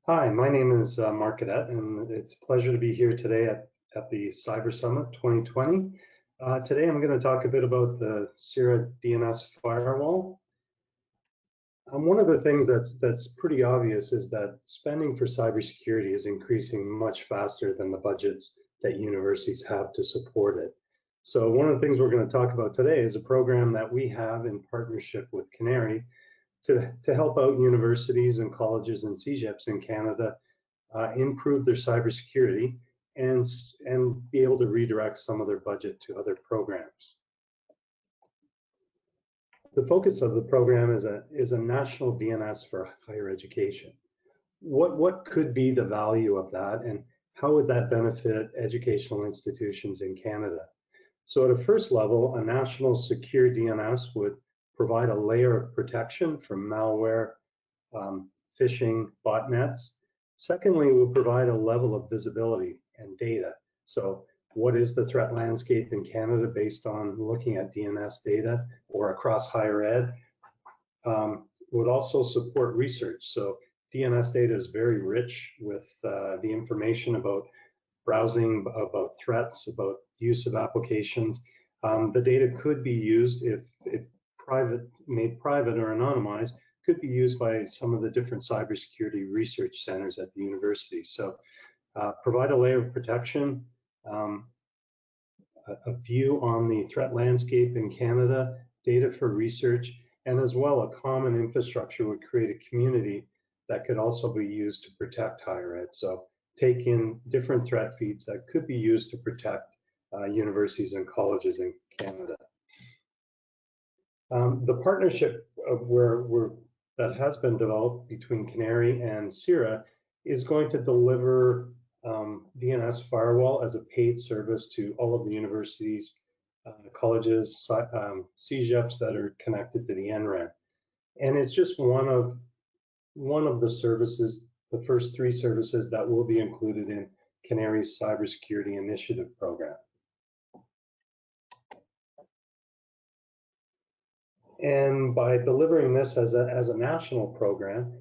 Hi, my name is Mark Gaudet, and it's a pleasure to be here today at the Cyber Summit 2020. Today I'm going to talk a bit about the CIRA DNS Firewall. One of the things that's pretty obvious is that spending for cybersecurity is increasing much faster than the budgets that universities have to support it. So one of the things we're going to talk about today is a program that we have in partnership with CANARIE to help out universities and colleges and CEGEPs in Canada improve their cybersecurity and be able to redirect some of their budget to other programs. The focus of the program is a national DNS for higher education. What could be the value of that, and how would that benefit educational institutions in Canada? So at a first level, a national secure DNS would provide a layer of protection from malware, phishing, botnets. Secondly, we'll provide a level of visibility and data. So what is the threat landscape in Canada based on looking at DNS data or across higher ed? Would also support research. So DNS data is very rich with the information about browsing, about threats, about use of applications. The data could be used if made private or anonymized, could be used by some of the different cybersecurity research centers at the university. So provide a layer of protection, a view on the threat landscape in Canada, data for research, and as well a common infrastructure would create a community that could also be used to protect higher ed. So take in different threat feeds that could be used to protect universities and colleges in Canada. The partnership that has been developed between CANARIE and CIRA is going to deliver DNS Firewall as a paid service to all of the universities, colleges, CEGEPs that are connected to the NREN. And it's just one of the services, the first 3 services that will be included in CANARIE's Cybersecurity Initiative program. And by delivering this as a national program,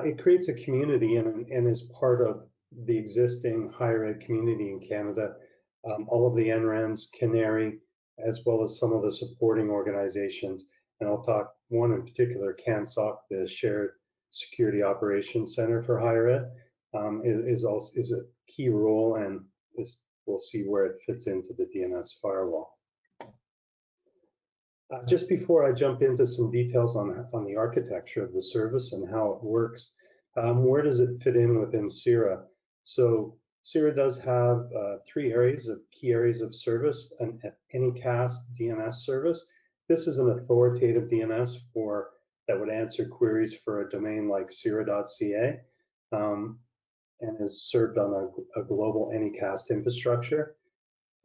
it creates a community and is part of the existing higher ed community in Canada. All of the NRENs, CANARIE, as well as some of the supporting organizations. And I'll talk one in particular, CANSOC, the Shared Security Operations Center for Higher Ed, is a key role, and we'll see where it fits into the DNS Firewall. Just before I jump into some details on the architecture of the service and how it works, where does it fit in within CIRA? So CIRA does have 3 key areas of service: an Anycast DNS service. This is an authoritative DNS that would answer queries for a domain like CIRA.ca, and is served on a global Anycast infrastructure.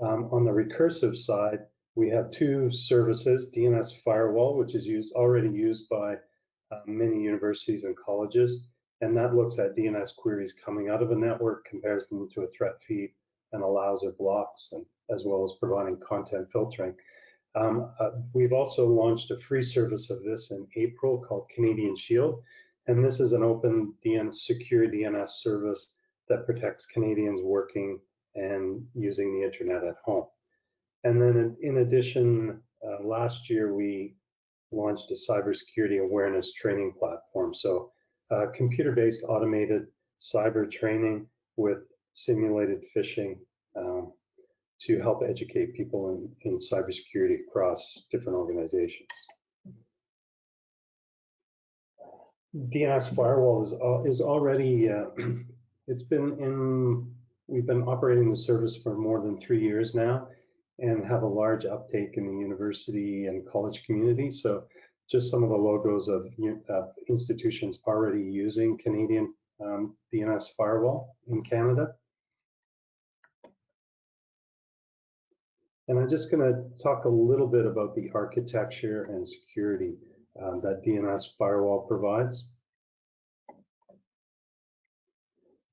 On the recursive side, we have 2 services: DNS Firewall, which is already used by many universities and colleges, and that looks at DNS queries coming out of a network, compares them to a threat feed, and allows or blocks, as well as providing content filtering. We've also launched a free service of this in April called Canadian Shield, and this is an open secure DNS service that protects Canadians working and using the internet at home. And then in addition, last year we launched a cybersecurity awareness training platform. So computer-based automated cyber training with simulated phishing to help educate people in cybersecurity across different organizations. DNS Firewall is already, we've been operating the service for more than 3 years now, and have a large uptake in the university and college community. So just some of the logos of institutions already using Canadian DNS Firewall in Canada. And I'm just going to talk a little bit about the architecture and security that DNS Firewall provides.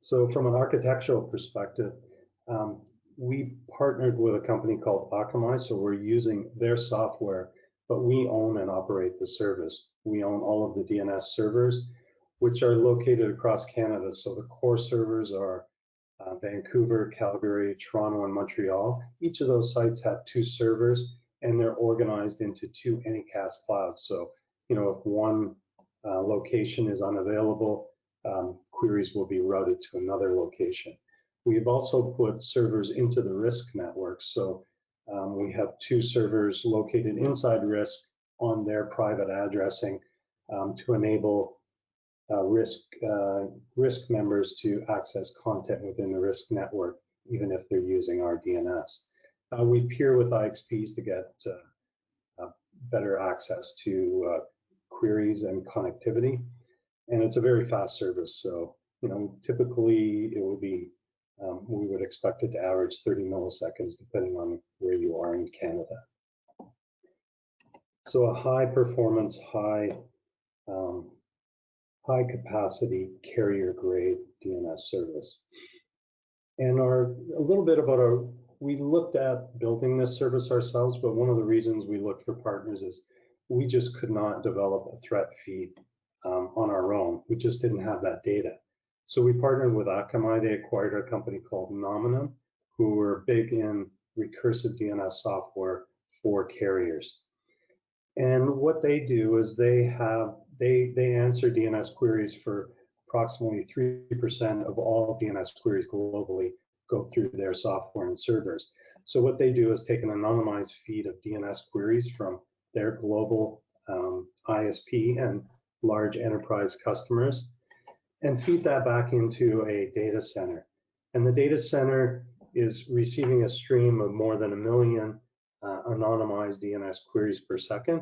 So from an architectural perspective, we partnered with a company called Akamai, so we're using their software, but we own and operate the service. We own all of the DNS servers. which are located across Canada. So the core servers are Vancouver, Calgary, Toronto, and Montreal. Each of those sites have 2 servers, and they're organized into 2 Anycast clouds. So, you know, if one location is unavailable, queries will be routed to another location. We've also put servers into the RISC network. So we have 2 servers located inside RISC on their private addressing to enable RISC members to access content within the RISC network, even if they're using our DNS. We peer with IXPs to get better access to queries and connectivity, and it's a very fast service. So, you know, typically it would be, we would expect it to average 30 milliseconds depending on where you are in Canada. So a high performance, high capacity carrier grade DNS service. And a little bit about we looked at building this service ourselves, but one of the reasons we looked for partners is we just could not develop a threat feed on our own. We just didn't have that data. So we partnered with Akamai. They acquired a company called Nominum, who were big in recursive DNS software for carriers. And what they do is they answer DNS queries for approximately 3% of all DNS queries globally go through their software and servers. So what they do is take an anonymized feed of DNS queries from their global ISP and large enterprise customers and feed that back into a data center. And the data center is receiving a stream of more than 1 million anonymized DNS queries per second.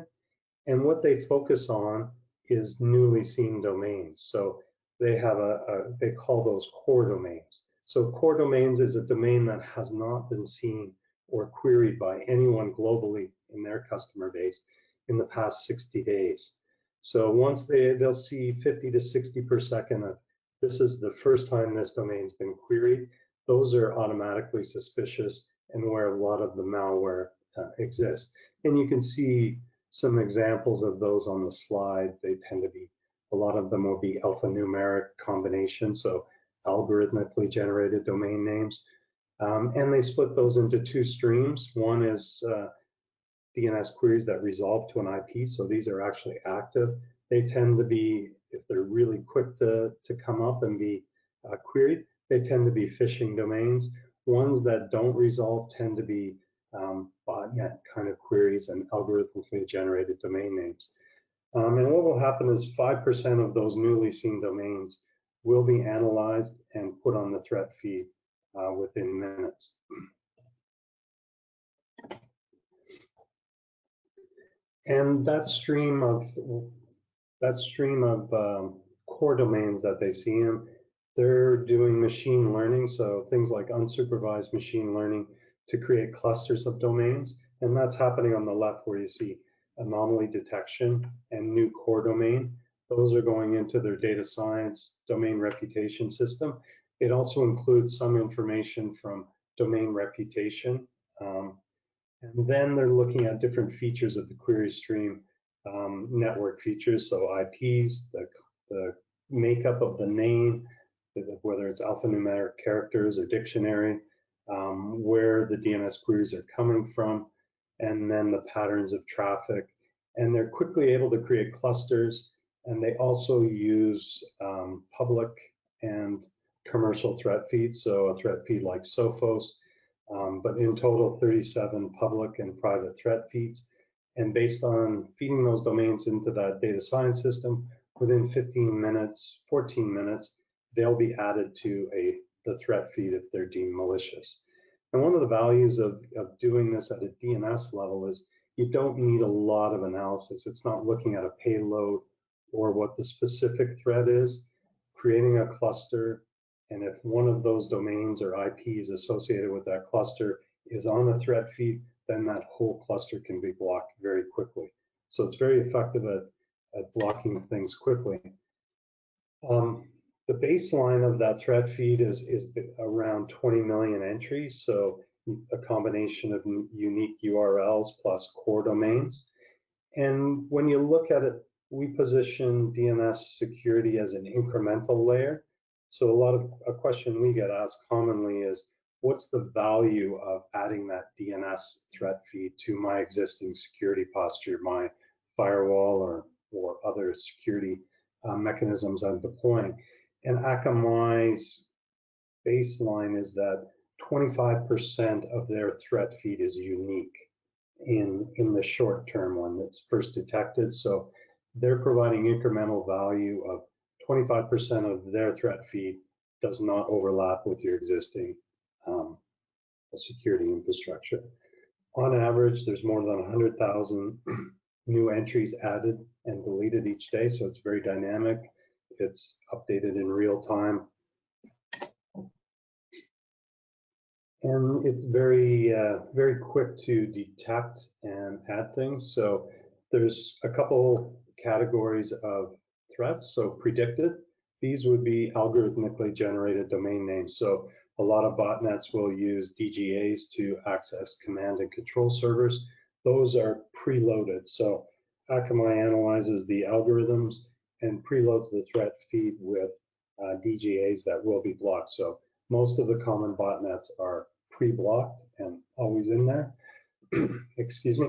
And what they focus on is newly seen domains. So they have they call those core domains. So core domains is a domain that has not been seen or queried by anyone globally in their customer base in the past 60 days. So once they'll see 50 to 60 per second of this is the first time this domain's been queried, those are automatically suspicious and where a lot of the malware exists. And you can see some examples of those on the slide. They tend to be, a lot of them will be alphanumeric combinations, so algorithmically generated domain names. And they split those into 2 streams. One is DNS queries that resolve to an IP, so these are actually active. They tend to be, if they're really quick to come up and be queried, they tend to be phishing domains. Ones that don't resolve tend to be botnet kind of queries and algorithmically generated domain names. And what will happen is 5% of those newly seen domains will be analyzed and put on the threat feed within minutes. And that stream of core domains that they see in, they're doing machine learning, so things like unsupervised machine learning to create clusters of domains. And that's happening on the left where you see anomaly detection and new core domain. Those are going into their data science domain reputation system. It also includes some information from domain reputation. And then they're looking at different features of the query stream, network features, so IPs, the makeup of the name, whether it's alphanumeric characters or dictionary, where the DNS queries are coming from, and then the patterns of traffic. And they're quickly able to create clusters, and they also use public and commercial threat feeds, so a threat feed like Sophos, but in total 37 public and private threat feeds. And based on feeding those domains into that data science system, within 14 minutes, they'll be added to the threat feed if they're deemed malicious. And one of the values of doing this at a DNS level is you don't need a lot of analysis. It's not looking at a payload or what the specific threat is, creating a cluster, and if one of those domains or IPs associated with that cluster is on a threat feed, then that whole cluster can be blocked very quickly. So it's very effective at blocking things quickly. The baseline of that threat feed is around 20 million entries, so a combination of unique URLs plus core domains. And when you look at it we position DNS security as an incremental layer. So a question we get asked commonly is, what's the value of adding that DNS threat feed to my existing security posture, my firewall or other security mechanisms I'm deploying? And Akamai's baseline is that 25% of their threat feed is unique in the short term when it's first detected. So they're providing incremental value of 25% of their threat feed does not overlap with your existing security infrastructure. On average, there's more than 100,000 new entries added and deleted each day, so it's very dynamic. It's updated in real time. And it's very quick to detect and add things. So there's a couple categories of threats. So predicted, these would be algorithmically generated domain names. So a lot of botnets will use DGAs to access command and control servers. Those are preloaded. So Akamai analyzes the algorithms and preloads the threat feed with DGAs that will be blocked. So most of the common botnets are pre-blocked and always in there. Excuse me.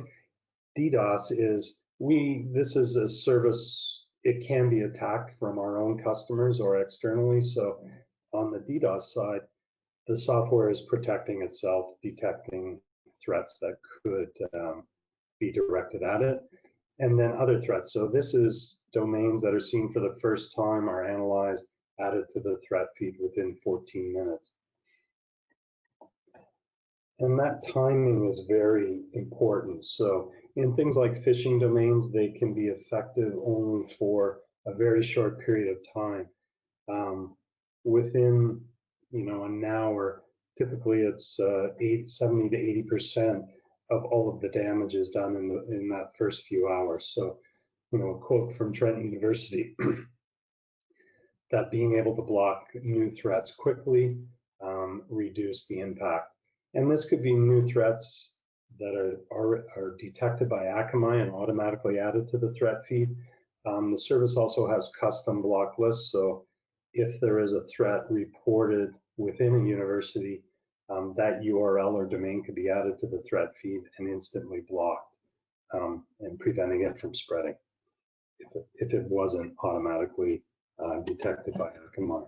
DDoS is, this is a service, it can be attacked from our own customers or externally. So on the DDoS side, the software is protecting itself, detecting threats that could be directed at it. And then other threats. So this is domains that are seen for the first time are analyzed, added to the threat feed within 14 minutes. And that timing is very important. So in things like phishing domains, they can be effective only for a very short period of time. Within an hour, typically it's 70 to 80% of all of the damage is done in that first few hours. So, a quote from Trent University, that being able to block new threats quickly reduce the impact. And this could be new threats that are detected by Akamai and automatically added to the threat feed. The service also has custom block lists. So if there is a threat reported within a university, that URL or domain could be added to the threat feed and instantly blocked, and preventing it from spreading if it wasn't automatically detected by Akamai.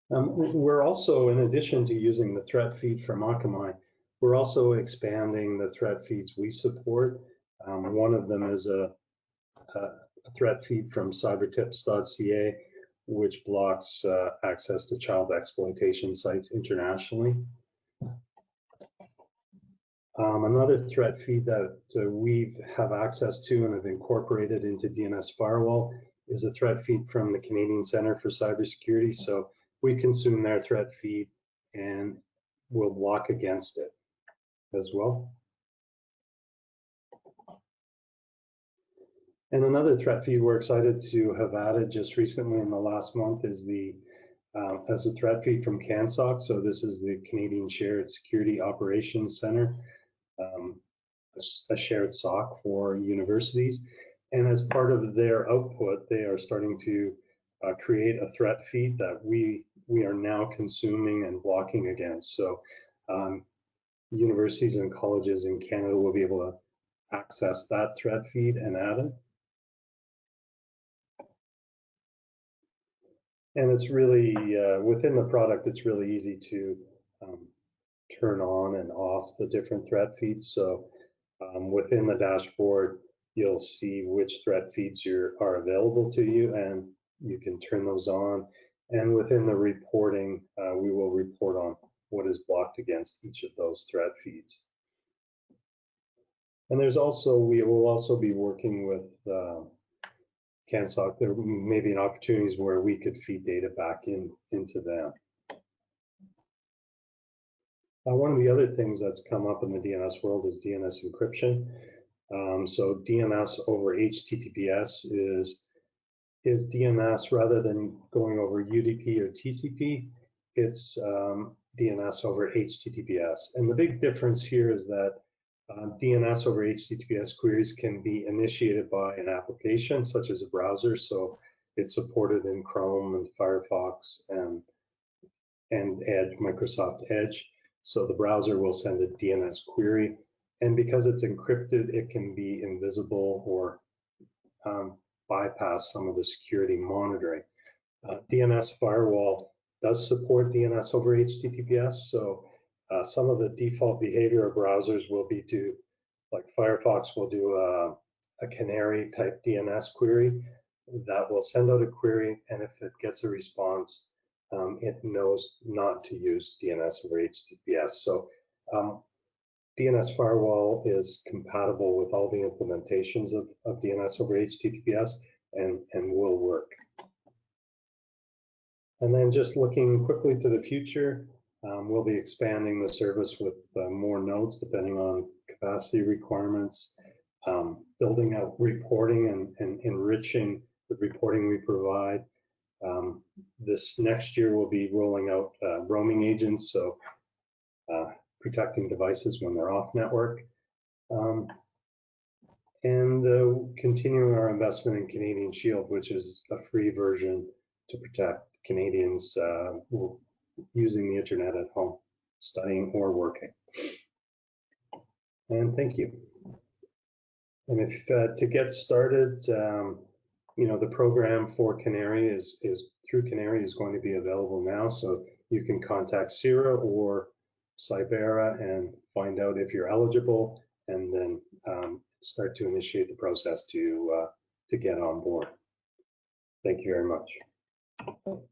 We're also, in addition to using the threat feed from Akamai, we're also expanding the threat feeds we support. One of them is a threat feed from cybertips.ca, which blocks access to child exploitation sites internationally. Another threat feed that we have access to and have incorporated into DNS Firewall is a threat feed from the Canadian Centre for Cybersecurity. So we consume their threat feed and will block against it as well. And another threat feed we're excited to have added just recently in the last month is as a threat feed from CANSOC. So this is the Canadian Shared Security Operations Center, a shared SOC for universities. And as part of their output, they are starting to create a threat feed that we are now consuming and blocking against. So universities and colleges in Canada will be able to access that threat feed and add it. And it's really, within the product, it's really easy to turn on and off the different threat feeds. So within the dashboard, you'll see which threat feeds are available to you, and you can turn those on. And within the reporting, we will report on what is blocked against each of those threat feeds. And we will also be working with CANSOC. There may be opportunities where we could feed data back into them. One of the other things that's come up in the DNS world is DNS encryption. So DNS over HTTPS is DNS rather than going over UDP or TCP. It's DNS over HTTPS. And the big difference here is that DNS over HTTPS queries can be initiated by an application such as a browser, so it's supported in Chrome and Firefox and Edge, Microsoft Edge. So the browser will send a DNS query, and because it's encrypted, it can be invisible or bypass some of the security monitoring. DNS Firewall does support DNS over HTTPS, so some of the default behavior of browsers will be like Firefox will do a CANARIE type DNS query that will send out a query, and if it gets a response, it knows not to use DNS over HTTPS. So DNS Firewall is compatible with all the implementations of DNS over HTTPS and will work. And then just looking quickly to the future, we'll be expanding the service with more nodes depending on capacity requirements, building out reporting and enriching the reporting we provide. This next year we'll be rolling out roaming agents, so protecting devices when they're off network. And continuing our investment in Canadian Shield, which is a free version to protect Canadians using the internet at home, studying or working. And thank you. And if to get started, the program for CANARIE is through CANARIE is going to be available now, so you can contact CIRA or CIRA and find out if you're eligible, and then start to initiate the process to get on board. Thank you very much.